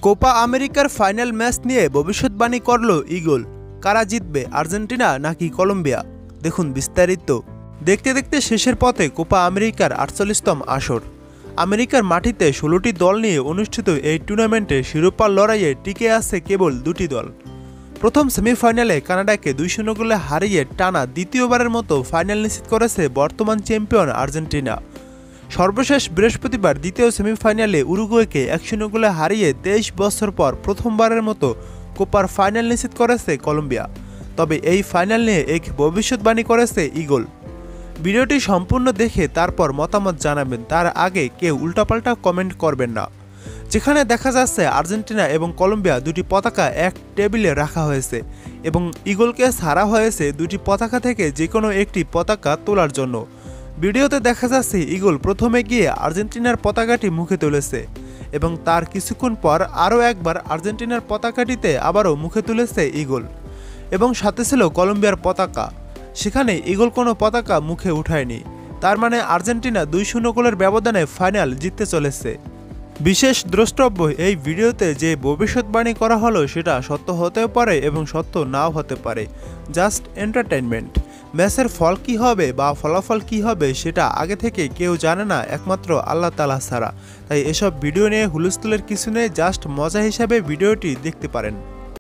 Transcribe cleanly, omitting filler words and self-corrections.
Copa আমেরিকার final match নিয়ে ভবিষ্যৎবাণী করল ইগল। কারা জিতবে, আর্জেন্টিনা নাকি কলম্বিয়া? দেখুন বিস্তারিত। দেখতে দেখতে শেষের পথে কোপা আমেরিকার ৪৮তম আসর। আমেরিকার মাটিতে ১৬টি দল নিয়ে অনুষ্ঠিত এই টুর্নামেন্টে শিরোপার লড়াইয়ে টিকে আছে কেবল দুটি দল। প্রথম সেমিফাইনালে কানাডাকে ২-০ গোলে হারিয়ে টানা দ্বিতীয়বারের মতো ফাইনাল নিশ্চিত করেছে বর্তমান চ্যাম্পিয়ন আর্জেন্টিনা। সর্বশেষ বৃহস্পতিবার দ্বিতীয় সেমিফাইনালে উরুগুয়েকে ১-০ গোলে হারিয়ে ২৩ বছর পর প্রথমবারের মতো কোপার ফাইনাল নিশ্চিত করেছে কলম্বিয়া। তবে এই ফাইনাল নিয়ে এক ভবিষ্যৎবাণী করেছে ইগল। ভিডিওটি সম্পূর্ণ দেখে তারপর মতামত জানাবেন, তার আগে কেউ উল্টাপাল্টা কমেন্ট করবেন না। যেখানে দেখা যাচ্ছে আর্জেন্টিনা এবং কলম্বিয়া দুটি পতাকা এক টেবিলে রাখা হয়েছে এবং ইগলকে ছাড়া হয়েছে দুটি পতাকা থেকে যে কোনো একটি পতাকা তোলার জন্য। ভিডিওতে দেখা যাচ্ছে ইগল প্রথমে গিয়ে আর্জেন্টিনার পতাকাটি মুখে তুলেছে এবং তার কিছুক্ষণ পর আরও একবার আর্জেন্টিনার পতাকাটিতে আবারও মুখে তুলেছে ইগল এবং সাথে ছিল কলম্বিয়ার পতাকা। সেখানে ইগল কোনো পতাকা মুখে উঠায়নি। তার মানে আর্জেন্টিনা ২-০ গোলের ব্যবধানে ফাইনাল জিততে চলেছে। বিশেষ দ্রষ্টব্য, এই ভিডিওতে যে ভবিষ্যৎবাণী করা হলো সেটা সত্য হতেও পারে এবং সত্য নাও হতে পারে, জাস্ট এন্টারটেইনমেন্ট। ম্যাচের ফল কী হবে বা ফলাফল কী হবে সেটা আগে থেকে কেউ জানে না, একমাত্র আল্লাহ তাআলা ছাড়া। তাই এসব ভিডিও নিয়ে হুলস্থুলের কিছু নেই, জাস্ট মজা হিসাবে ভিডিওটি দেখতে পারেন।